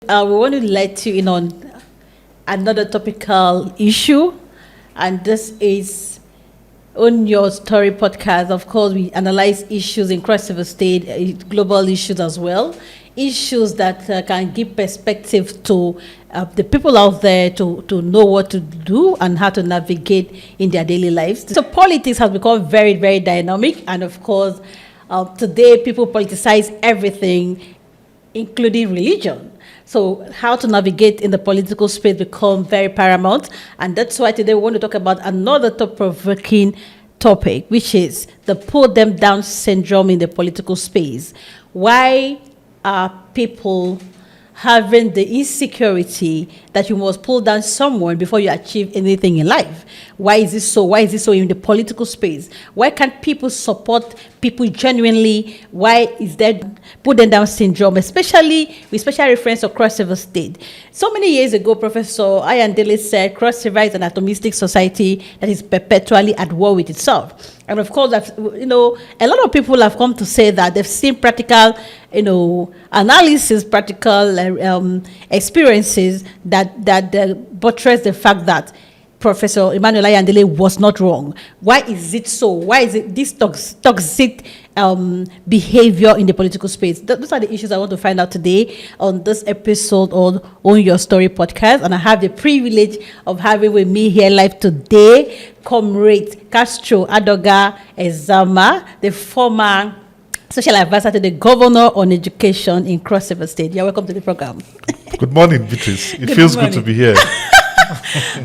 We want to let you in on another topical issue, and this is on your story podcast. Of course, we analyze issues in Cross River State, global issues as well, issues that can give perspective to the people out there to know what to do and how to navigate in their daily lives. So politics has become very, very dynamic, and of course, today people politicize everything, including religion. So how to navigate in the political space become very paramount. And that's why today we want to talk about another thought-provoking topic, which is the pull them down syndrome in the political space. Why are people having the insecurity that you must pull down someone before you achieve anything in life? Why is this so? Why is this so in the political space? Why can't people support people genuinely? Why is there put them down syndrome, especially with special reference to Cross River State? So many years ago, Professor Ayandele said Cross River is an atomistic society that is perpetually at war with itself. And of course, a lot of people have come to say that they've seen practical, analysis, practical experiences that buttress the fact that Professor Emmanuel Ayandele was not wrong. Why is it so? Why is it this toxic behavior in the political space? Those are the issues I want to find out today on this episode of On Your Story podcast. And I have the privilege of having with me here live today, Camrade, Castro, Adoga, Ezama, the former social advisor to the governor on education in Cross River State. You're welcome to the program. Good morning, Beatrice. It feels good to be here.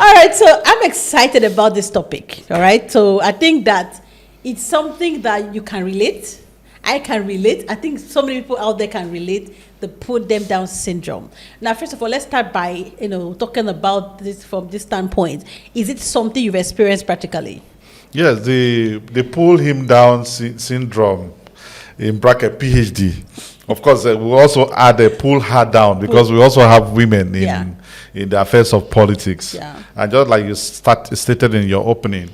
All right, so I'm excited about this topic. All right, so I think that it's something that you can relate. I can relate. I think so many people out there can relate the put them down syndrome. Now, first of all, let's start by talking about this from this standpoint. Is it something you've experienced practically? Yes, the pull him down syndrome, in bracket PhD. Of course, we also add a pull her down because we also have women in the affairs of politics. Yeah. And just like you stated in your opening,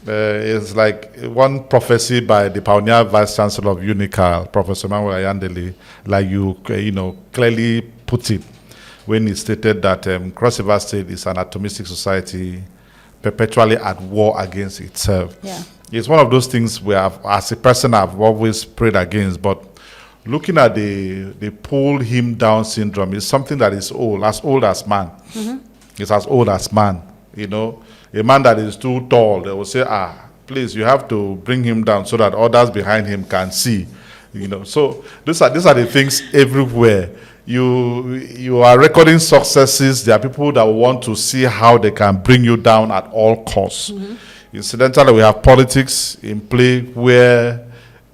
it's like one prophecy by the pioneer vice chancellor of UNICAL, Professor Emmanuel Ayandele, like you clearly put it when he stated that Cross River State is an atomistic society perpetually at war against itself. Yeah. It's one of those things where, as a person, I've always prayed against, but looking at the pull him down syndrome is something that is old as man. Mm-hmm. It's as old as man. A man that is too tall, they will say, please, you have to bring him down so that others behind him can see. So these are the things everywhere. You are recording successes. There are people that want to see how they can bring you down at all costs. Mm-hmm. Incidentally, we have politics in play where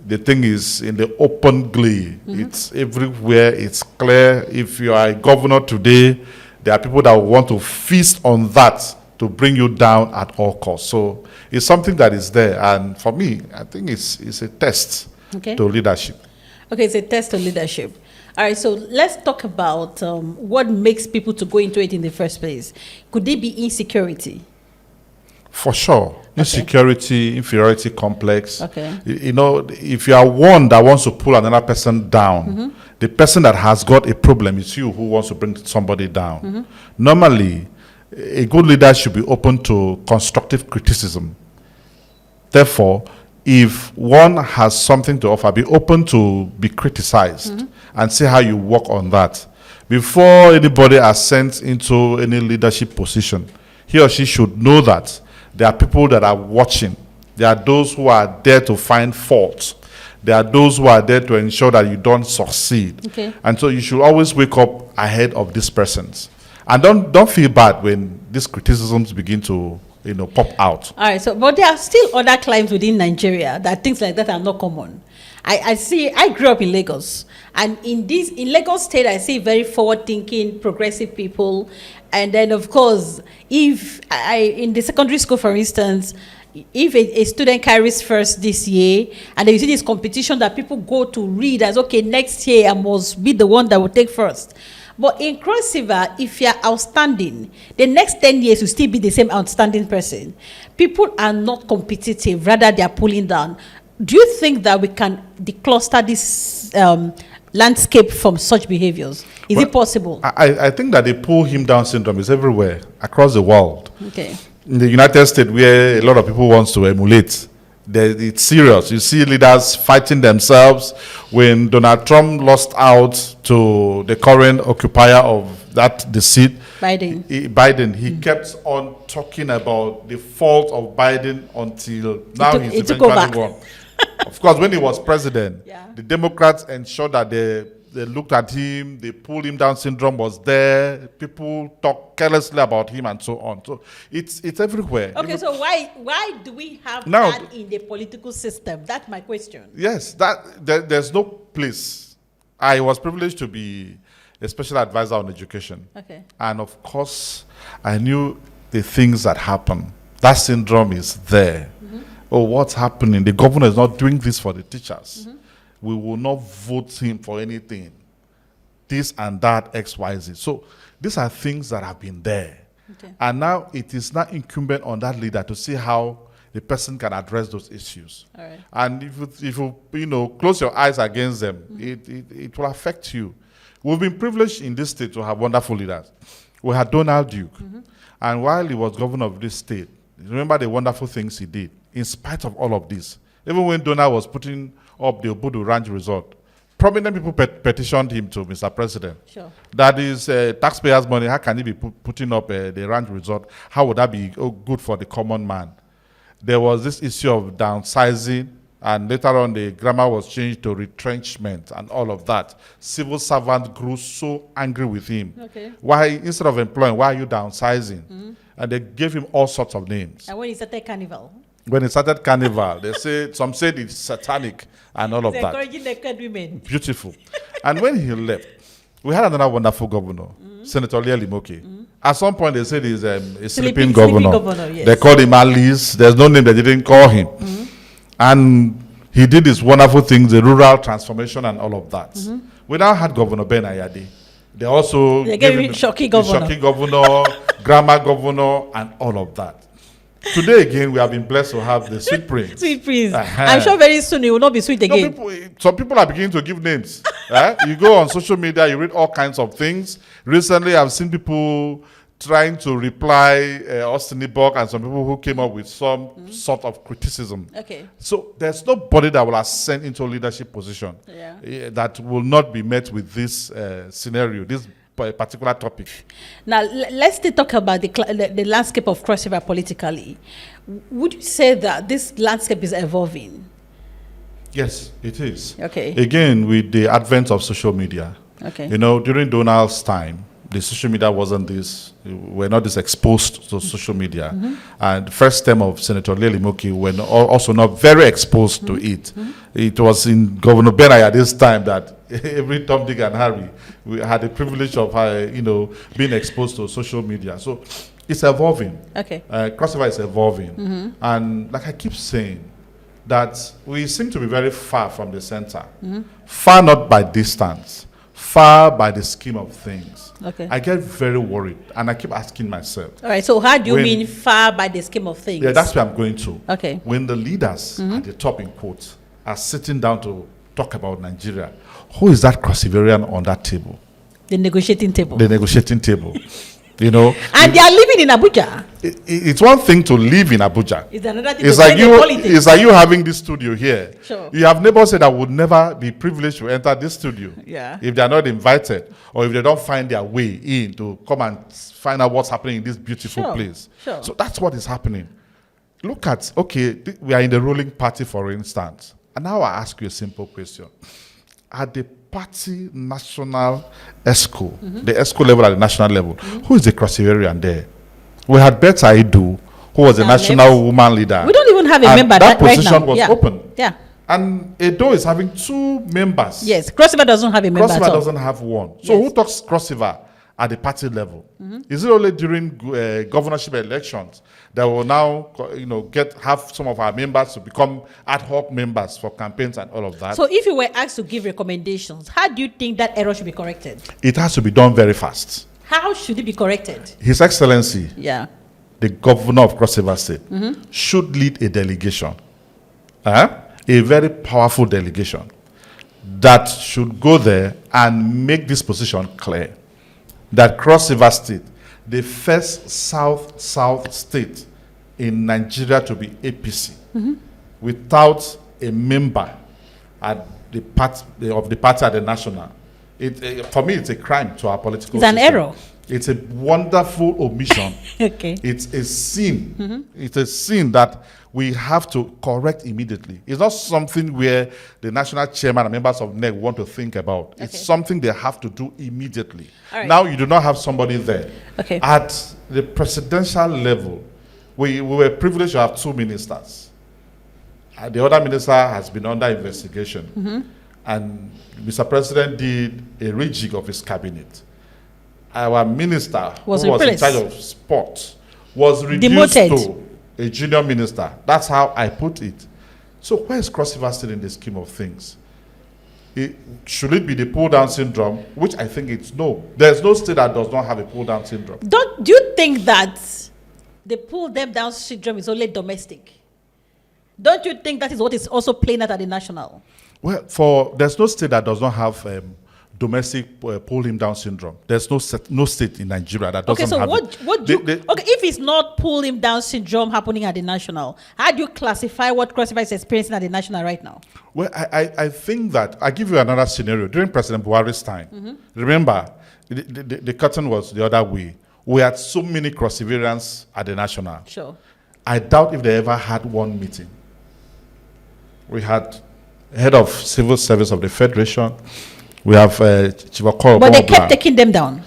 the thing is in the open glee. Mm-hmm. It's everywhere. It's clear. If you are a governor today, there are people that want to feast on that to bring you down at all costs. So it's something that is there. And for me, I think it's a test to leadership. Okay, it's a test to leadership. All right, so let's talk about what makes people to go into it in the first place. Could it be insecurity? For sure. Insecurity, inferiority complex. Okay. If you are one that wants to pull another person down, mm-hmm. the person that has got a problem is you who wants to bring somebody down. Mm-hmm. Normally, a good leader should be open to constructive criticism. Therefore, if one has something to offer, be open to be criticized, mm-hmm. and see how you work on that. Before anybody is sent into any leadership position, he or she should know that there are people that are watching. There are those who are there to find faults. There are those who are there to ensure that you don't succeed. Okay. And so you should always wake up ahead of these persons. And don't feel bad when these criticisms begin to pop out. All right. But there are still other climes within Nigeria that things like that are not common. I grew up in Lagos, and in Lagos State, I see very forward-thinking, progressive people. And then, of course, if in the secondary school, for instance, if a student carries first this year, and then you see this competition that people go to read as, okay, next year I must be the one that will take first. But in Cross River, if you're outstanding, the next 10 years will still be the same outstanding person. People are not competitive, rather they are pulling down. Do you think that we can decluster this landscape from such behaviors? Is it possible? I think that the pull him down syndrome is everywhere across the world. Okay. In the United States, where a lot of people wants to emulate, it's serious. You see leaders fighting themselves. When Donald Trump lost out to the current occupier of the seat, Biden, he kept on talking about the fault of Biden until now he's eventually won. Of course, when he was president, the Democrats ensured that they looked at him, they pulled him down syndrome was there, people talk carelessly about him and so on. So it's everywhere. Okay, so why do we have that in the political system? That's my question. Yes, there's no place. I was privileged to be a special advisor on education. Okay. And of course, I knew the things that happen. That syndrome is there. Oh, what's happening? The governor is not doing this for the teachers. We will not vote him for anything. This and that, X, Y, Z. So these are things that have been there. Okay. And now it is not incumbent on that leader to see how the person can address those issues. All right. And if you close your eyes against them, it will affect you. We've been privileged in this state to have wonderful leaders. We had Donald Duke. And while he was governor of this state, remember the wonderful things he did, in spite of all of this. Even when Donald was putting up the Obudu Ranch Resort, prominent people petitioned him to Mr. President. Sure. That is taxpayers' money. How can he be putting up the ranch resort? How would that be good for the common man? There was this issue of downsizing, and later on the grammar was changed to retrenchment and all of that. Civil servants grew so angry with him. Okay. Why, instead of employing, why are you downsizing? And they gave him all sorts of names. And when he started Carnival? When he started Carnival, some said it's satanic and all of that. Encouraging naked women. Beautiful. And when he left, we had another wonderful governor, Senator Leah Limoke. At some point, they said he's a sleeping governor. Yes. They called him Alice. There's no name they didn't call him. And he did these wonderful things, the rural transformation and all of that. We now had Governor Ben Ayade. They gave him shocking governor, grammar governor, and all of that. Today again, we have been blessed to have the sweet prince. Sweet prince. I'm sure very soon it will not be sweet again. Some people are beginning to give names. You go on social media, you read all kinds of things. Recently, I've seen people trying to reply Austin Ibok and some people who came up with some sort of criticism. Okay. So there's nobody that will ascend into a leadership position that will not be met with this scenario, this particular topic. Now, let's talk about the landscape of Cross River politically. Would you say that this landscape is evolving? Yes, it is. Okay. Again, with the advent of social media. Okay. During Donald's time, the social media we're not this exposed to social media. And the first term of Senator Leah Limoke were also not very exposed to it. It was in Governor Benai at this time that every Tom, Dick, and Harry we had the privilege of being exposed to social media. So it's evolving. Okay. Cross River is evolving. And like I keep saying, that we seem to be very far from the center. Far not by distance, far by the scheme of things. Okay. I get very worried, and I keep asking myself. All right, so how do you mean far by the scheme of things? Yeah, that's where I'm going to. Okay. When the leaders at the top, in quotes, are sitting down to talk about Nigeria, who is that cross-Riverian on that table? The negotiating table. The negotiating table. And they are living in Abuja. It's one thing to live in Abuja. It's another thing it's like you having this studio here. Sure. You have neighbors that would never be privileged to enter this studio if they are not invited or if they don't find their way in to come and find out what's happening in this beautiful place. Sure. So that's what is happening. Look at, we are in the ruling party, for instance. And now I ask you a simple question. At the party national ESCO, the ESCO level at the national level, who is the cross-Riverian there? We had Betta Idu, who was a national woman leader. We don't even have a member that right position now. was open. Yeah. And Edo is having 2 members. Yes, Cross River doesn't have a member. Cross River doesn't have one. So who talks Cross River at the party level? Is it only during governorship elections that will now, have some of our members to become ad hoc members for campaigns and all of that? So if you were asked to give recommendations, how do you think that error should be corrected? It has to be done very fast. How should it be corrected? His Excellency, the governor of Cross River State, should lead a delegation, a very powerful delegation, that should go there and make this position clear. That Cross River State, the first South state in Nigeria to be APC, without a member at the of the party at the national. For me, it's a crime to our political system. It's an error. It's a wonderful omission. Okay. It's a sin. It's a sin that we have to correct immediately. It's not something where the national chairman and members of NEC want to think about. Okay. It's something they have to do immediately. Right. Now you do not have somebody there. Okay. At the presidential level, we were privileged to have 2 ministers. The other minister has been under investigation. And Mr. President did a rejig of his cabinet. Our minister, who was in charge of sports, was reduced to a junior minister. That's how I put it. So where is Cross River State in the scheme of things? Should it be the pull-down syndrome, which I think it's no. There's no state that does not have a pull-down syndrome. Do you think that the pull-them-down syndrome is only domestic? Don't you think that is what is also playing out at the national? Well, there's no state that does not have domestic pull-him-down syndrome. There's no state in Nigeria that doesn't have it. Okay, if it's not pull-him-down syndrome happening at the national, how do you classify what Cross River is experiencing at the national right now? Well, I think that, I'll give you another scenario. During President Buhari's time, remember, the curtain was the other way. We had so many Cross Riverians at the national. Sure. I doubt if they ever had one meeting. We had head of civil service of the Federation. We have Chief Okoro. But they kept taking them down.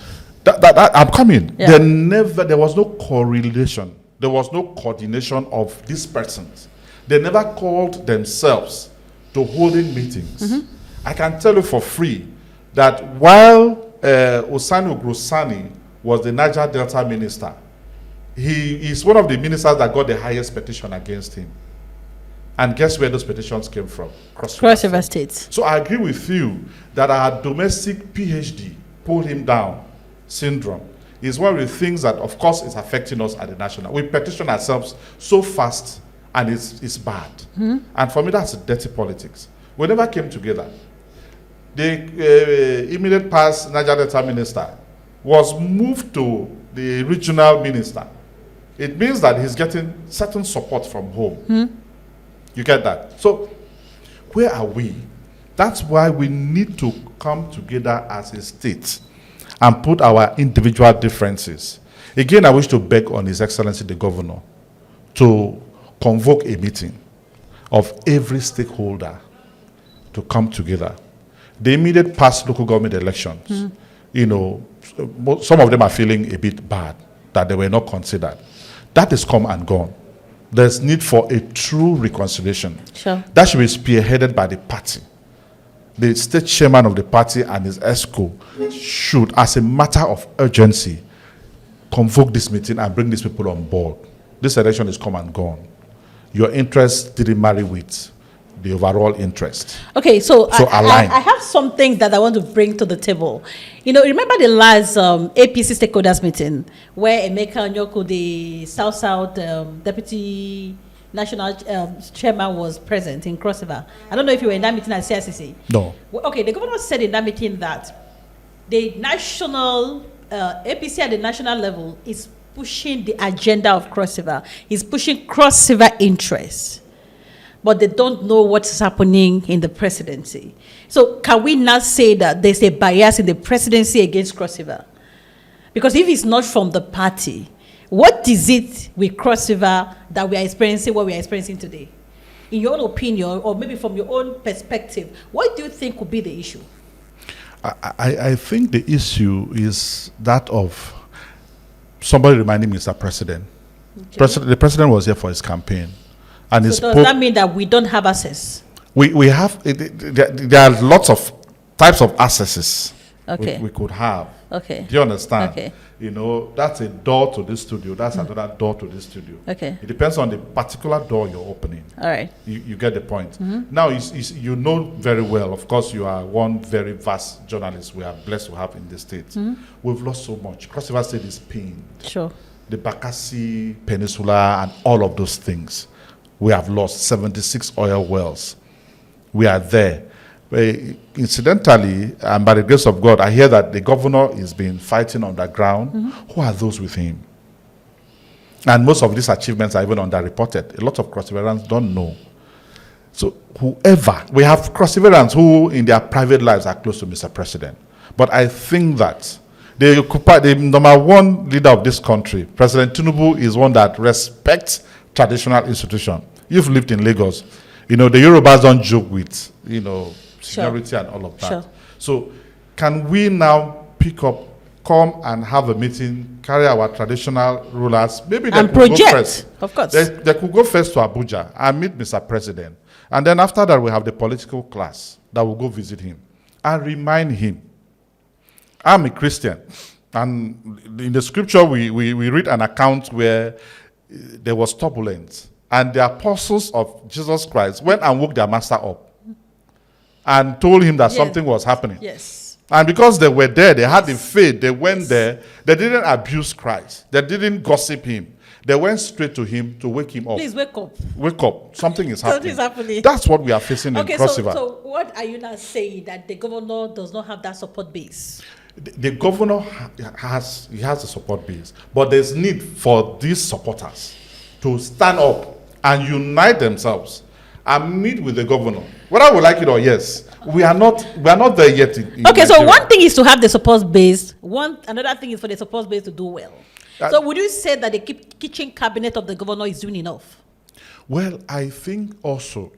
I'm coming. Yeah. There was no correlation. There was no coordination of these persons. They never called themselves to holding meetings. I can tell you for free that while Osani Ugrosani was the Niger Delta minister, he is one of the ministers that got the highest petition against him. And guess where those petitions came from? Cross River State. So I agree with you that our domestic PhD, pull him down syndrome, is one of the things that, of course, is affecting us at the national. We petition ourselves so fast, and it's bad. And for me, that's dirty politics. We never came together. The immediate past Niger Delta minister was moved to the regional minister. It means that he's getting certain support from home. You get that? So, where are we? That's why we need to come together as a state and put our individual differences. Again, I wish to beg on His Excellency the Governor to convoke a meeting of every stakeholder to come together. The immediate past local government elections, some of them are feeling a bit bad that they were not considered. That is come and gone. There's need for a true reconciliation. Sure. That should be spearheaded by the party. The state chairman of the party and his ESCO should, as a matter of urgency, convoke this meeting and bring these people on board. This election is come and gone. Your interest didn't marry with the overall interest. Okay, so align. I have something that I want to bring to the table. Remember the last APC stakeholders meeting where Emeka Onyoko, the South Deputy National Chairman, was present in Cross River. I don't know if you were in that meeting at CICC. No. Okay, the governor said in that meeting that the national APC at the national level is pushing the agenda of Cross River. He's pushing Cross River interests, but they don't know what's happening in the presidency. So can we not say that there's a bias in the presidency against Cross River? Because if it's not from the party, what is it with Cross River that we are experiencing what we are experiencing today? In your own opinion, or maybe from your own perspective, what do you think could be the issue? I think the issue is that of somebody reminding Mr. President. Okay. The president was here for his campaign. And so does that mean that we don't have access? We have, there are lots of types of accesses we could have. Okay. Do you understand? Okay. That's a door to this studio. That's another door to this studio. Okay. It depends on the particular door you're opening. All right. You get the point. Now, you know very well, of course, you are one very vast journalist we are blessed to have in the state. We've lost so much. Cross River State is pained. Sure. The Bakassi Peninsula and all of those things. We have lost 76 oil wells. We are there. Incidentally, and by the grace of God, I hear that the governor is been fighting underground. Who are those with him? And most of these achievements are even underreported. A lot of Crossiverians don't know. So whoever, we have Crossiverians who in their private lives are close to Mr. President. But I think that the number one leader of this country, President Tinubu, is one that respects traditional institutions. You've lived in Lagos. The Yorubas don't joke with, seniority and all of that. Sure. So can we now pick up, come and have a meeting, carry our traditional rulers, maybe they and could project, go first. of course. They could go first to Abuja and meet Mr. President. And then after that, we have the political class that will go visit him and remind him, I'm a Christian. And in the scripture, we read an account where there was turbulence. And the apostles of Jesus Christ went and woke their master up and told him that something was happening. Yes. And because they were there, they had the faith, they went there, they didn't abuse Christ. They didn't gossip him. They went straight to him to wake him up. Please wake up. Wake up. Something is happening. Something is happening. That's what we are facing in Cross River. So what are you now saying? That the governor does not have that support base? The governor has a support base. But there's need for these supporters to stand up and unite themselves and meet with the governor. Whether we like it or yes, we are not there yet. In Okay, so Nigeria. one thing is to have the support base. Another thing is for the support base to do well. So would you say that the kitchen cabinet of the governor is doing enough? Well, I think also,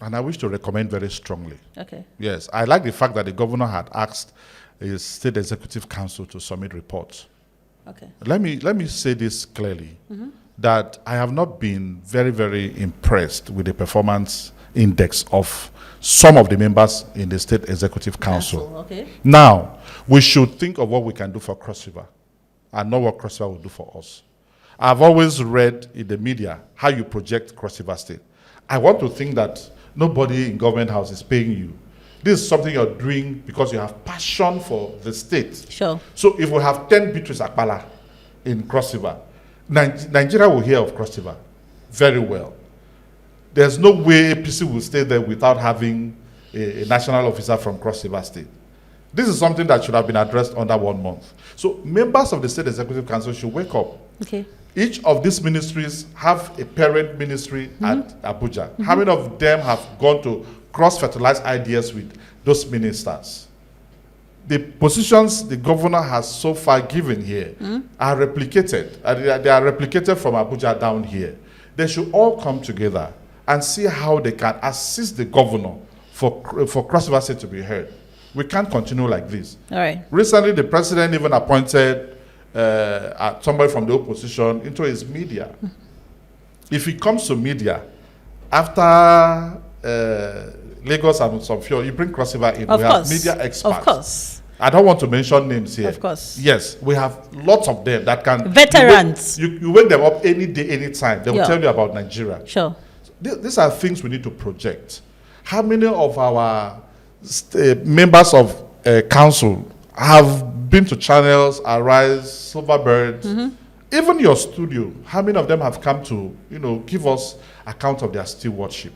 and I wish to recommend very strongly. Okay. Yes, I like the fact that the governor had asked his state executive council to submit reports. Okay. Let me say this clearly, that I have not been very, very impressed with the performance index of some of the members in the state executive council. Okay. Now, we should think of what we can do for Cross River and not what Cross River will do for us. I've always read in the media how you project Cross River State. I want to think that nobody in government house is paying you. This is something you're doing because you have passion for the state. Sure. So if we have 10 Beatrice Akpala in Cross River, Nigeria will hear of Cross River very well. There's no way APC will stay there without having a national officer from Cross River State. This is something that should have been addressed under 1 month. So members of the State Executive Council should wake up. Okay. Each of these ministries have a parent ministry at Abuja. How many of them have gone to cross-fertilize ideas with those ministers? The positions the governor has so far given here are replicated. They are replicated from Abuja down here. They should all come together and see how they can assist the governor for Cross River State to be heard. We can't continue like this. All right. Recently, the president even appointed somebody from the opposition into his media. If he comes to media, after Lagos and some few, you bring Cross River in. Of we course. have media experts. Of course. I don't want to mention names here. Of course. Yes, we have lots of them that can. Veterans. You wake them up any day, any time. They will tell you about Nigeria. Sure. These are things we need to project. How many of our members of council have been to channels, Arise, Silverbird, even your studio? How many of them have come to, give us account of their stewardship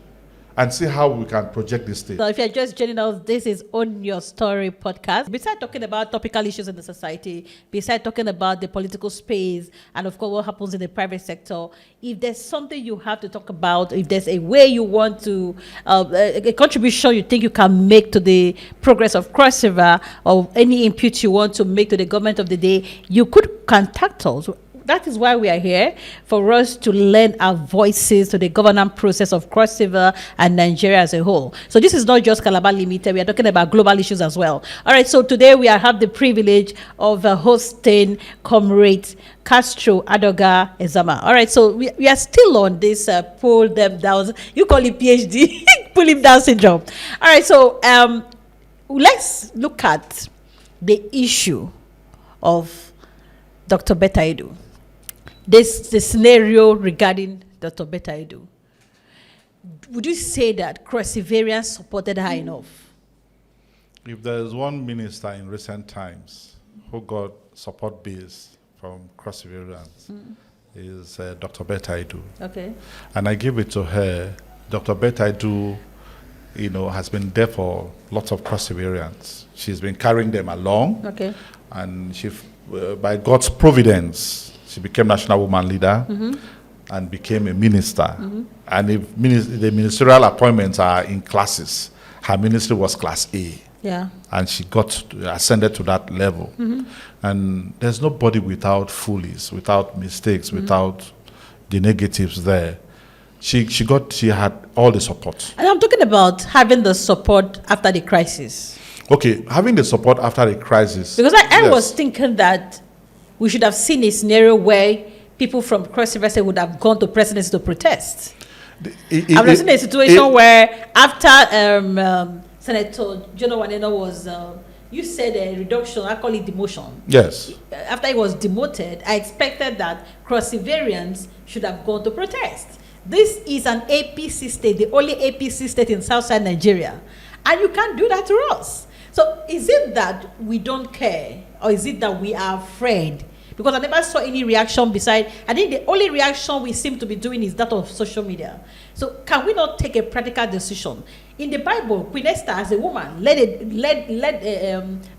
and see how we can project this state? So if you're just joining us, this is On Your Story podcast. Besides talking about topical issues in the society, besides talking about the political space, and of course what happens in the private sector, if there's something you have to talk about, if there's a way you want to, a contribution you think you can make to the progress of Cross River, or any input you want to make to the government of the day, you could contact us. That is why we are here, for us to lend our voices to the governance process of Cross River and Nigeria as a whole. So this is not just Calabar Limited. We are talking about global issues as well. All right, so today we have the privilege of hosting Camrade, Castro, Adoga, Ezama. All right, so we are still on this pull them down. You call it PhD, pull him down syndrome. All right, so let's look at the issue of Dr. Betaidu. The scenario regarding Dr. Betaidu. Would you say that Crossiverians supported her enough? If there is one minister in recent times who got support base from Crossiverians, is Dr. Betaidu. Okay. And I give it to her. Dr. Betaidu has been there for lots of perseverance. She's been carrying them along. Okay. And she, by God's providence, she became national woman leader and became a minister. And if the ministerial appointments are in classes, her ministry was class A. Yeah. And she ascended to that level. And there's nobody without foolies, without mistakes, without the negatives there. She had all the support. And I'm talking about having the support after the crisis. Okay, having the support after the crisis. Because I was thinking that we should have seen a scenario where people from Cross River State would have gone to presidency to protest. I've seen a situation where after Senator Jono Waneno was, you said a reduction, I call it demotion. Yes. After he was demoted, I expected that Cross Riverians should have gone to protest. This is an APC state, the only APC state in Southside Nigeria. And you can't do that to us. So is it that we don't care, or is it that we are afraid? Because I never saw any reaction beside. I think the only reaction we seem to be doing is that of social media. So can we not take a practical decision? In the Bible, Queen Esther, as a woman, led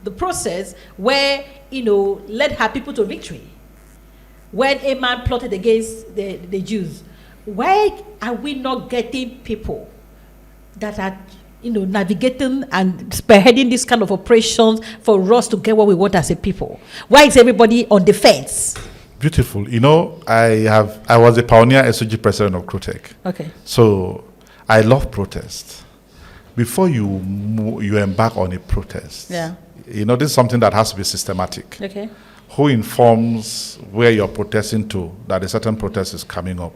the process where, led her people to victory. When a man plotted against the Jews, why are we not getting people that are navigating and spearheading this kind of operations for us to get what we want as a people? Why is everybody on the fence? Beautiful. I was a pioneer SOG president of Crotech. Okay. So I love protest. Before you embark on a protest, this is something that has to be systematic. Okay. Who informs where you're protesting to that a certain protest is coming up?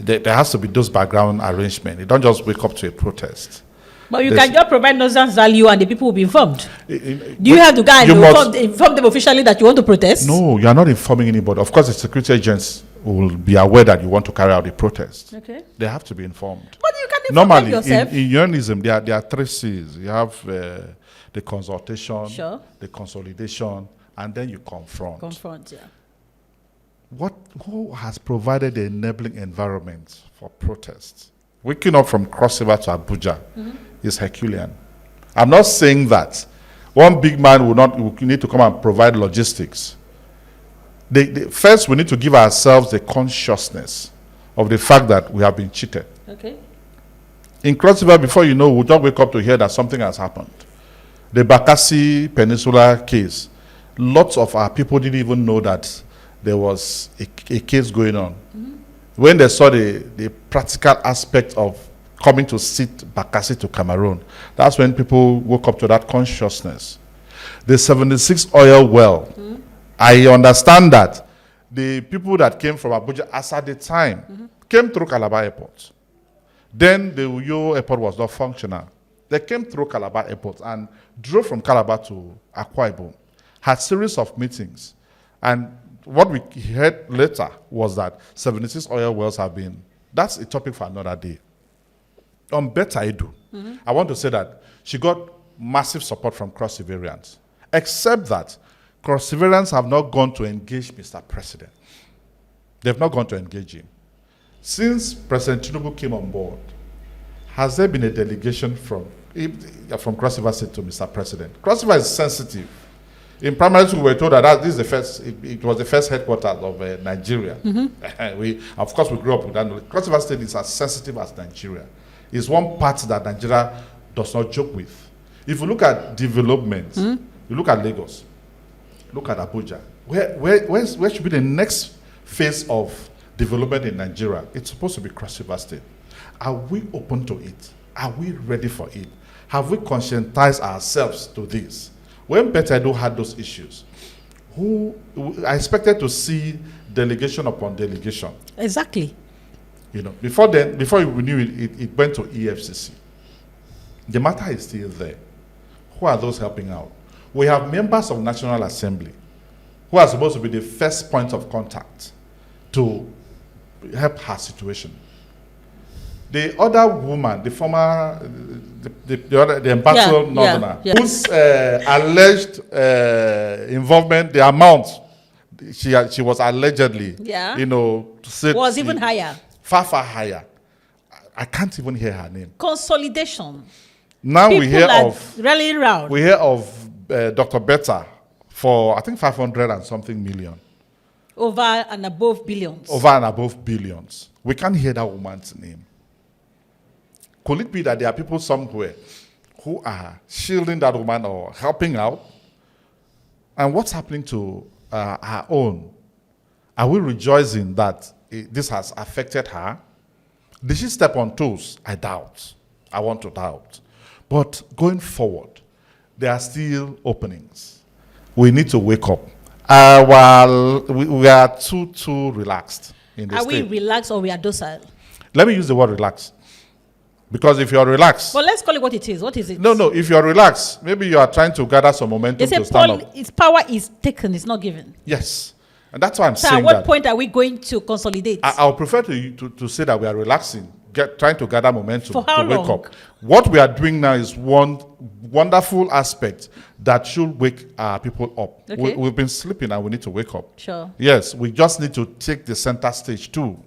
There has to be those background arrangement. You don't just wake up to a protest. But you can just provide nuisance value and the people will be informed. Do you have to go and inform them officially that you want to protest? No, you are not informing anybody. Of course, the security agents will be aware that you want to carry out the protest. Okay. They have to be informed. But you can inform them yourself. Normally, in unionism, there are 3 C's. You have the consultation, the consolidation, and then you confront. Confront, yeah. Who has provided the enabling environment for protests? Waking up from Cross River to Abuja is Herculean. I'm not saying that one big man will need to come and provide logistics. First, we need to give ourselves the consciousness of the fact that we have been cheated. Okay. In Cross River, before you know, we'll just wake up to hear that something has happened. The Bakassi Peninsula case, lots of our people didn't even know that there was a case going on. When they saw the practical aspect of coming to sit Bakassi to Cameroon, that's when people woke up to that consciousness. The 76 oil well, I understand that the people that came from Abuja as at the time came through Calabar Airport. Then the Uyo Airport was not functional. They came through Calabar Airport and drove from Calabar to Akwa Ibom, had series of meetings, and what we heard later was that 76 oil wells have been, that's a topic for another day. On Betta Edu, I want to say that she got massive support from Cross Riverians, except that Cross Riverians have not gone to engage Mr. President. They've not gone to engage him. Since President Tinubu came on board, has there been a delegation from Cross River State to Mr. President? Cross River is sensitive. In primary school, we were told that this is the first. It was the first headquarters of Nigeria. Of course, we grew up with that knowledge. Cross River State is as sensitive as Nigeria. It's one part that Nigeria does not joke with. If you look at development, you look at Lagos, look at Abuja. Where should be the next phase of development in Nigeria? It's supposed to be Cross River State. Are we open to it? Are we ready for it? Have we conscientized ourselves to this? When Betedo had those issues, I expected to see delegation upon delegation. Exactly. Before we knew it went to EFCC. The matter is still there. Who are those helping out? We have members of National Assembly who are supposed to be the first point of contact to help her situation. The other woman, the former, the ambassador Northerner, whose alleged involvement, the amount she was allegedly, was even higher. Far higher. I can't even hear her name. Consolidation. Now People we hear are of rallying round. we hear of Dr. Betta for I think 500 and something million. Over and above billions. Over and above billions. We can't hear that woman's name. Could it be that there are people somewhere who are shielding that woman or helping out? And what's happening to her own? Are we rejoicing that this has affected her? Did she step on toes? I doubt. I want to doubt. But going forward, there are still openings. We need to wake up. While we are too relaxed in this Are state. we relaxed or we are docile? Let me use the word relaxed. Because if you're relaxed... Well, let's call it what it is. What is it? No. If you're relaxed, maybe you are trying to gather some momentum They say to stand up. its power is taken, it's not given. Yes. And that's why I'm So saying at what that. point are we going to consolidate? I would prefer to say that we are relaxing, trying to gather momentum For how to wake long? up. What we are doing now is one wonderful aspect that should wake our people up. Okay. We've been sleeping and we need to wake up. Sure. Yes, we just need to take the center stage too.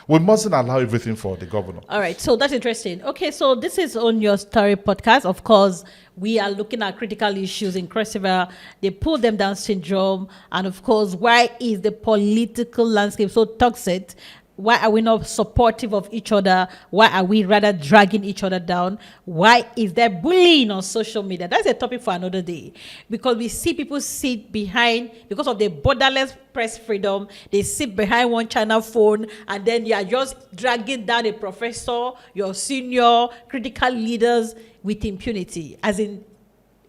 We mustn't allow everything for the governor. All right, so that's interesting. Okay, so this is On Your Story podcast. Of course, we are looking at critical issues in Cross River, the pull them down syndrome, and of course, why is the political landscape so toxic? Why are we not supportive of each other? Why are we rather dragging each other down? Why is there bullying on social media? That's a topic for another day. Because we see people sit behind, because of the borderless press freedom, they sit behind one channel phone, and then you are just dragging down a professor, your senior, critical leaders with impunity. As in,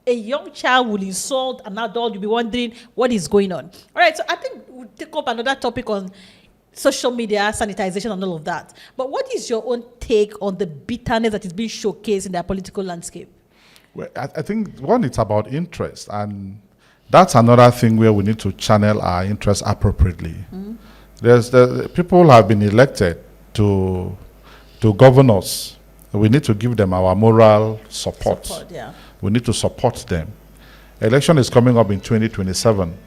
a young child will insult an adult, you'll be wondering what is going on. All right, so I think we'll take up another topic on social media, sanitization, and all of that. But what is your own take on the bitterness that is being showcased in the political landscape? Well, I think one, it's about interest, and that's another thing where we need to channel our interest appropriately. Mm-hmm. People have been elected to govern us. We need to give them our moral support. Yeah. We need to support them. Election is coming up in 2027.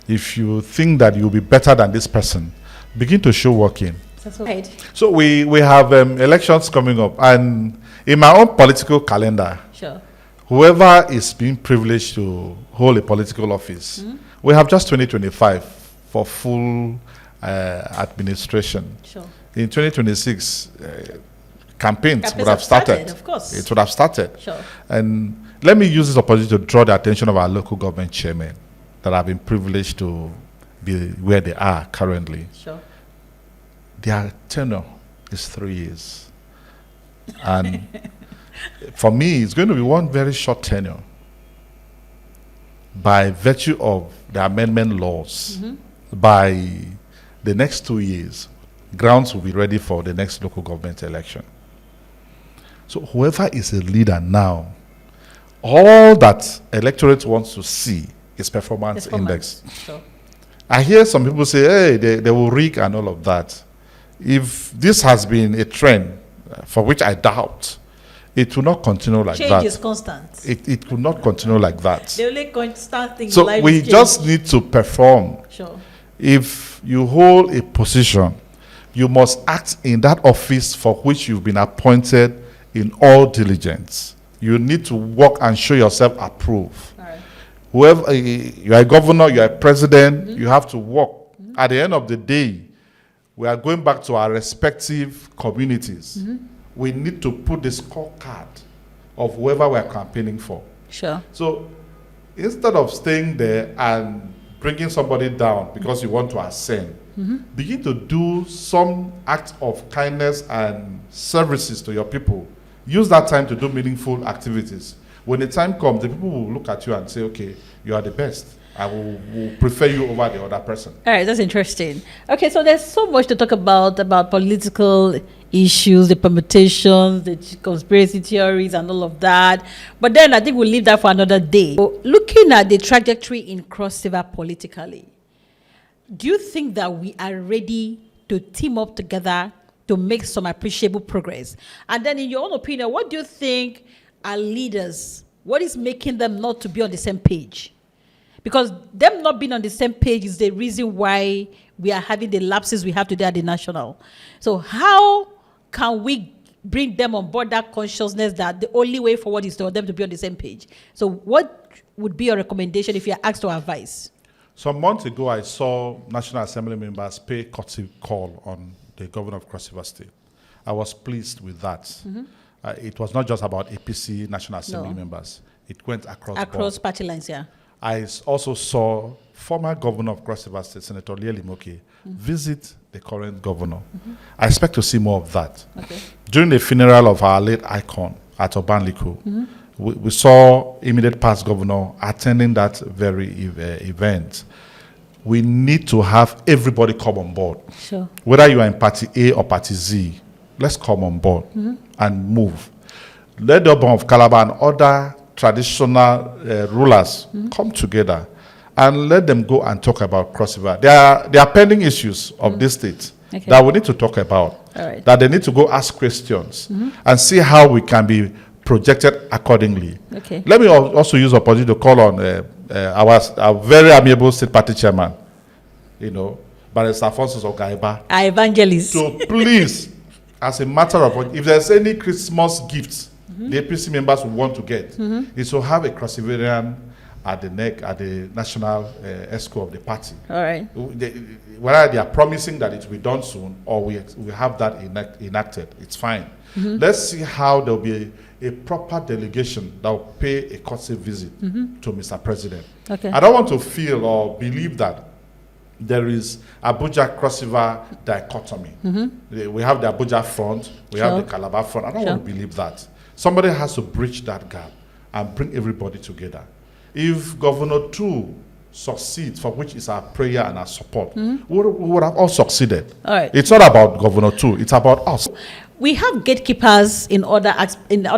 If you think that you'll be better than this person, begin to show working. Right. So we have elections coming up, and in my own political calendar, Sure. whoever is being privileged to hold a political office, we have just 2025 for full administration. Sure. In 2026, campaigns would have have started. of course. It would have started. Sure. And let me use this opportunity to draw the attention of our local government chairmen that have been privileged to be where they are currently. Sure. Their tenure is 3 years. And for me, it's going to be one very short tenure. By virtue of the amendment laws, by the next 2 years, grounds will be ready for the next local government election. So whoever is a leader now, all that electorate wants to see is performance index. Sure. I hear some people say, hey, they will rig and all of that. If this has been a trend, for which I doubt, it will not continue like that. Change is constant. It could not continue like that. The only constant thing in So life we is just change. need to perform. Sure. If you hold a position, you must act in that office for which you've been appointed in all diligence. You need to work and show yourself approved. All right. Whoever you are a governor, you are a president, you have to work. At the end of the day, we are going back to our respective communities. We need to put the scorecard of whoever we are campaigning for. Sure. So instead of staying there and bringing somebody down because you want to ascend, begin to do some act of kindness and services to your people. Use that time to do meaningful activities. When the time comes, the people will look at you and say, okay, you are the best. I will prefer you over the other person. All right, that's interesting. Okay, so there's so much to talk about political issues, the permutations, the conspiracy theories, and all of that. But then I think we'll leave that for another day. So looking at the trajectory in Cross River politically, do you think that we are ready to team up together to make some appreciable progress? And then in your own opinion, what do you think are leaders? What is making them not to be on the same page? Because them not being on the same page is the reason why we are having the lapses we have today at the national. So how can we bring them on board that consciousness that the only way forward is for them to be on the same page. So what would be your recommendation if you're asked to advise? Some months ago, I saw National Assembly members pay courtesy call on the governor of Cross River State. I was pleased with that. It was not just about APC National Assembly members. It went across party lines, yeah. I also saw former governor of Cross River State, Senator Lee Limoke, visit the current governor. I expect to see more of that. Okay. During the funeral of our late icon at Obanliko, we saw immediate past governor attending that very event. We need to have everybody come on board. Sure. Whether you are in party A or party Z, let's come on board and move. Let the Obon of Calabar and other traditional rulers come together and let them go and talk about Cross River. There are pending issues of this state that we need to talk about. All right. That they need to go ask questions and see how we can be projected accordingly. Okay. Let me also use the opportunity to call on our very amiable state party chairman, Barrister Francis Ogaiba, our evangelist. to please, as a matter of, if there's any Christmas gifts the APC members will want to get, is to have a Cross Riverian at the neck, at the national ESCO of the party. All right. Whether they are promising that it will be done soon or we have that enacted, it's fine. Let's see how there will be a proper delegation that will pay a courtesy visit to Mr. President. Okay. I don't want to feel or believe that there is Abuja Cross River dichotomy. We have the Abuja front, we have the Calabar front. I don't want to believe that. Somebody has to bridge that gap and bring everybody together. If Governor 2 succeeds, for which is our prayer and our support, we would have all succeeded. All right. It's not about Governor 2, it's about us. We have gatekeepers in other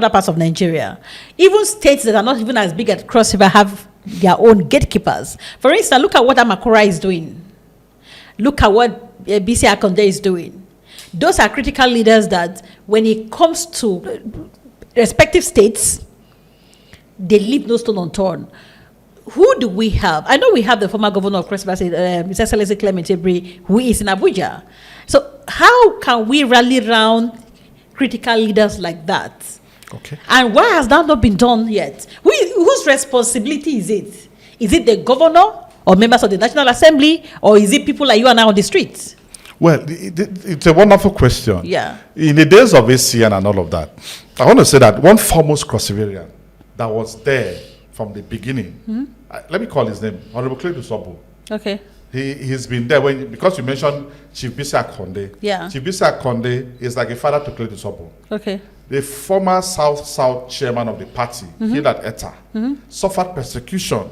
parts of Nigeria. Even states that are not even as big as Cross River have their own gatekeepers. For instance, look at what Amakora is doing. Look at what BC Akonde is doing. Those are critical leaders that when it comes to respective states, they leave no stone unturned. Who do we have? I know we have the former governor of Cross River State, Mr. Celeste Clement Ebri, who is in Abuja. So how can we rally around critical leaders like that? Okay. And why has that not been done yet? Whose responsibility is it? Is it the governor or members of the National Assembly, or is it people like you and I on the streets? Well, it's a wonderful question. Yeah. In the days of ACN and all of that, I want to say that one foremost Cross Riverian that was there from the beginning, let me call his name, Honorable Clayton Sobo. Okay. He's been there because you mentioned Chief Bisi Akonde. Yeah. Chief Bisi Akonde is like a father to Clayton Sobo. Okay. The former South chairman of the party, here at ETA, suffered persecution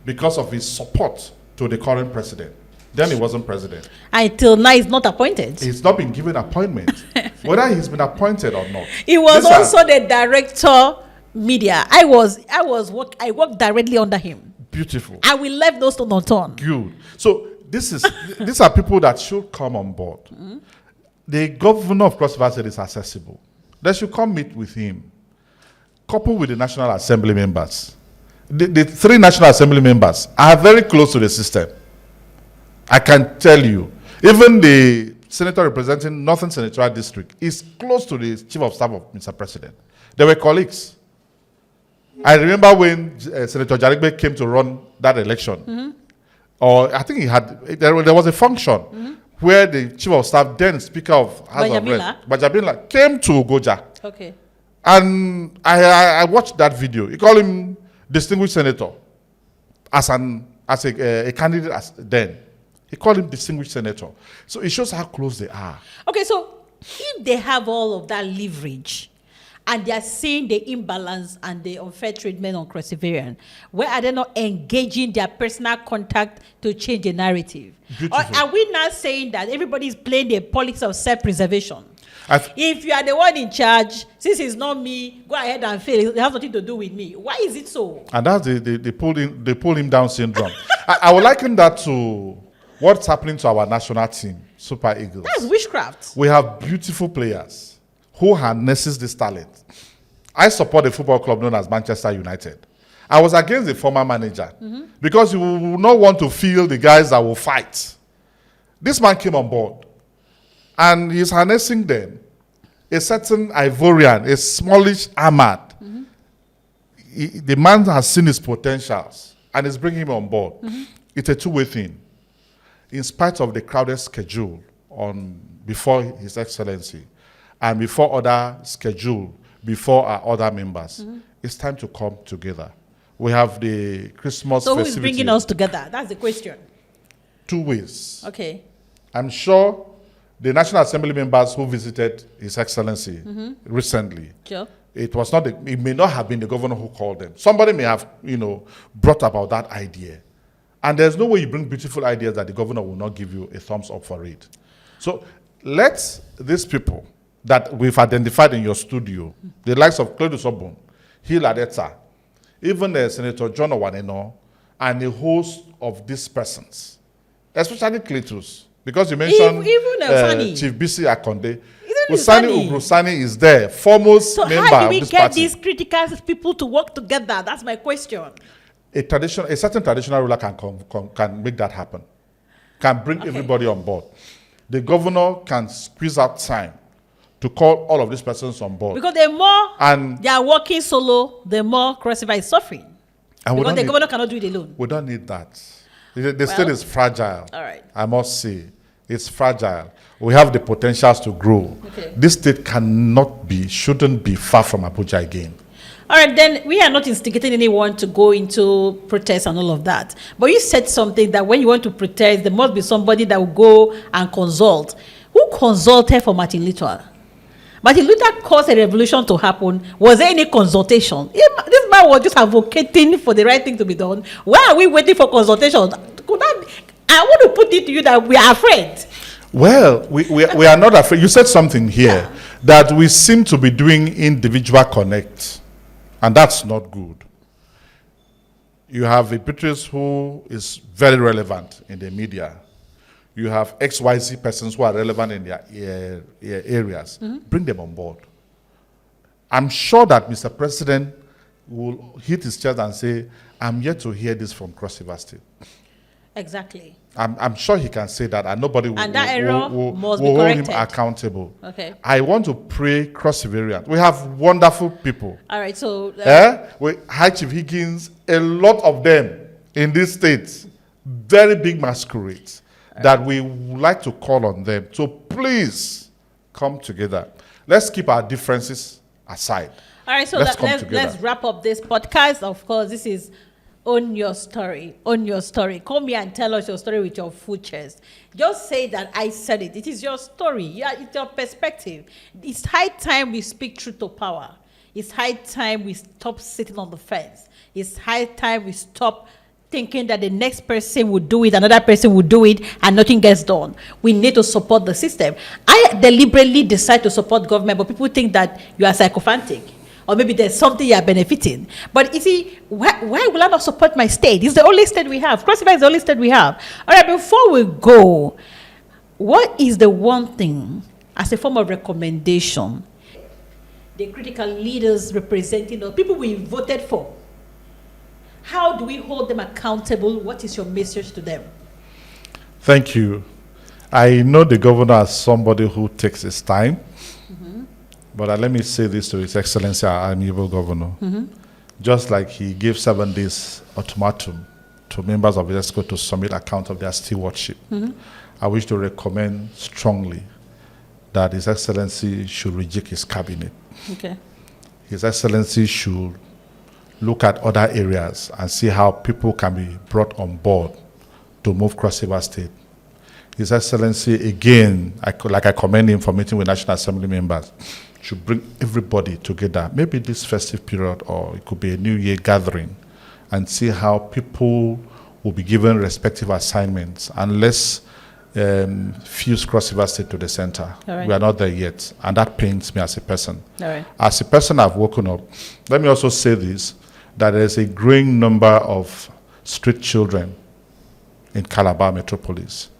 because of his support to the current president. Then he wasn't president. Until now, he's not appointed. He's not been given appointment, whether he's been appointed or not. He was also the director media. I worked directly under him. Beautiful. And we left those stone unturned. Good. So these are people that should come on board. The governor of Cross River State is accessible. They should come meet with him. Coupled with the National Assembly members. The 3 National Assembly members are very close to the system. I can tell you. Even the senator representing Northern Senatorial District is close to the Chief of Staff of Mr. President. They were colleagues. I remember when Senator Jarigbe came to run that election, or I think there was a function where the Chief of Staff, then Speaker of House of Reps, Bajabila, came to Goja. Okay. And I watched that video. He called him distinguished senator as a candidate then. He called him distinguished senator. So it shows how close they are. Okay, so if they have all of that leverage and they are seeing the imbalance and the unfair treatment on Cross Riverian, where are they not engaging their personal contact to change the narrative? Beautiful. Or are we not saying that everybody is playing the politics of self-preservation? If you are the one in charge, since it's not me, go ahead and fail. It has nothing to do with me. Why is it so? And that's the pull him down syndrome. I would liken that to what's happening to our national team, Super Eagles. That's witchcraft. We have beautiful players who harnesses this talent. I support a football club known as Manchester United. I was against the former manager because you will not want to feel the guys that will fight. This man came on board and he's harnessing them a certain Ivorian, a smallish Ahmad. The man has seen his potentials and is bringing him on board. It's a two-way thing. In spite of the crowded schedule before His Excellency and before other schedule, before our other members, it's time to come together. We have the Christmas So festivity. who is bringing us together? That's the question. Two ways. Okay. I'm sure the National Assembly members who visited His Excellency recently, Sure. it may not have been the governor who called them. Somebody may have, brought about that idea. And there's no way you bring beautiful ideas that the governor will not give you a thumbs up for it. So let these people that we've identified in your studio, the likes of Claudius Obun, Hill Adeta, even Senator John Owaneno, and a host of these persons, especially Cletus, because you mentioned Chief BC Akonde. Usani Ugrusani is there, foremost member of this party. So how do we get these critical people to work together? That's my question. A certain traditional ruler can make that happen, can bring everybody on board. The governor can squeeze out time to call all of these persons on board. Because the more they are working solo, the more Cross River is suffering. Because the governor cannot do it alone. We don't need that. The state is fragile. All right. I must say, it's fragile. We have the potentials to grow. Okay. This state shouldn't be far from Abuja again. All right, then we are not instigating anyone to go into protest and all of that. But you said something that when you want to protest, there must be somebody that will go and consult. Who consulted for Martin Luther? Martin Luther caused a revolution to happen. Was there any consultation? This man was just advocating for the right thing to be done. Why are we waiting for consultation? I want to put it to you that we are afraid. Well, we are not afraid. You said something here that we seem to be doing individual connect. And that's not good. You have a Beatrice who is very relevant in the media. You have XYZ persons who are relevant in their areas. Bring them on board. I'm sure that Mr. President will hit his chest and say, I'm yet to hear this from Cross River State. Exactly. I'm sure he can say that, and nobody will hold him accountable. Okay. I want to pray Cross Riverians. We have wonderful people. All right, so... High Chief Higgins, a lot of them in these states, very big masquerades, that we would like to call on them to please come together. Let's keep our differences aside. All right, so let's wrap up this podcast. Of course, this is Own Your Story. Own Your Story. Come here and tell us your story with your full chest. Just say that I said it. It is your story. Yeah, it's your perspective. It's high time we speak truth to power. It's high time we stop sitting on the fence. It's high time we stop thinking that the next person will do it, another person will do it, and nothing gets done. We need to support the system. I deliberately decide to support government, but people think that you are sycophantic. Or maybe there's something you are benefiting. But you see, why will I not support my state? It's the only state we have. Cross River is the only state we have. All right, before we go, what is the one thing, as a form of recommendation, the critical leaders representing the people we voted for, how do we hold them accountable? What is your message to them? Thank you. I know the governor as somebody who takes his time. But let me say this to His Excellency, our amiable governor. Just like he gave 7 days ultimatum to members of the ESCO to submit account of their stewardship, I wish to recommend strongly that His Excellency should reject his cabinet. Okay. His Excellency should look at other areas and see how people can be brought on board to move Cross River State. His Excellency, again, I commend him for meeting with National Assembly members, should bring everybody together, maybe this festive period, or it could be a New Year gathering, and see how people will be given respective assignments, and let's fuse Cross River State to the center. Right. We are not there yet, and that pains me as a person. Right. As a person, I've woken up. Let me also say this, that there's a growing number of street children in Calabar metropolis,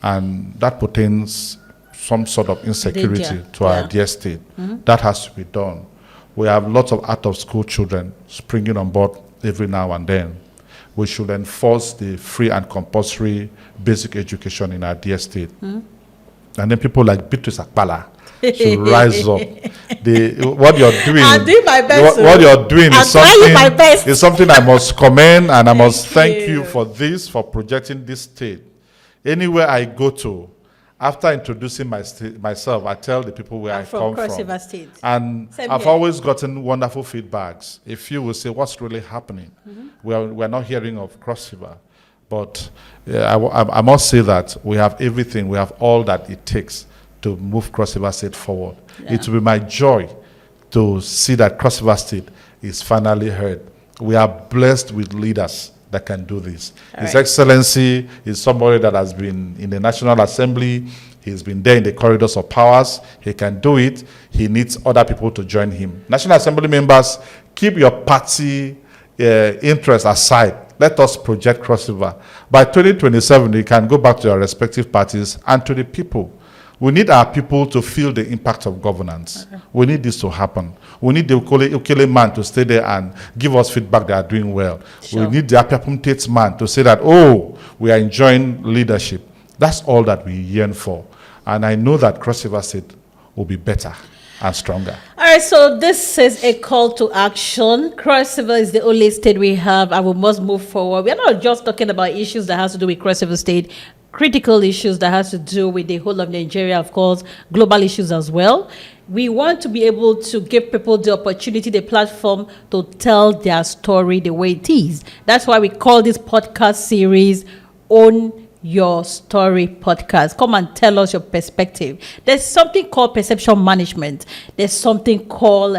and that pertains some sort of insecurity to our dear state. That has to be done. We have lots of out-of-school children springing on board every now and then. We should enforce the free and compulsory basic education in our dear state. And then people like Beatrice Akpala should rise up. What you're doing, I'm doing my best. what you're doing I'm is trying my best. something, is something I must commend, and I must thank you. you for this, for projecting this state. Anywhere I go to, after introducing myself, I tell the people where I come Cross from. River State. And Same I've here. always gotten wonderful feedbacks. If you will say, what's really happening? We're not hearing of Cross River. But I must say that we have everything, we have all that it takes to move Cross River State forward. Yeah. It will be my joy to see that Cross River State is finally heard. We are blessed with leaders that can do this. His right. Excellency is somebody that has been in the National Assembly. He's been there in the corridors of powers. He can do it. He needs other people to join him. National Assembly members, keep your party interests aside. Let us project Cross River. By 2027, you can go back to your respective parties and to the people. We need our people to feel the impact of governance. Okay. We need this to happen. We need the Ukele man to stay there and give us feedback they are doing well. Sure. We need the Apiapum Tate man to say that, oh, we are enjoying leadership. That's all that we yearn for. And I know that Cross River State will be better and stronger. All right, so this is a call to action. Cross River is the only state we have, and we must move forward. We're not just talking about issues that has to do with Cross River State, critical issues that has to do with the whole of Nigeria, of course, global issues as well. We want to be able to give people the opportunity, the platform to tell their story the way it is. That's why we call this podcast series Own Your Story Podcast. Come and tell us your perspective. There's something called perception management. There's something called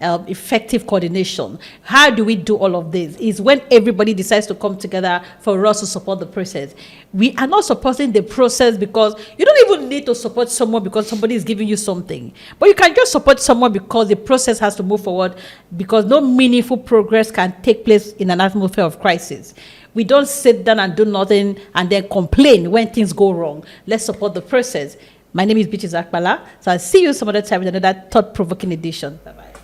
effective coordination. How do we do all of this? Is when everybody decides to come together for us to support the process. We are not supporting the process because you don't even need to support someone because somebody is giving you something. But you can just support someone because the process has to move forward, because no meaningful progress can take place in an atmosphere of crisis. We don't sit down and do nothing and then complain when things go wrong. Let's support the process. My name is Beatrice Akbala. So I'll see you some other time with another thought-provoking edition. Bye-bye.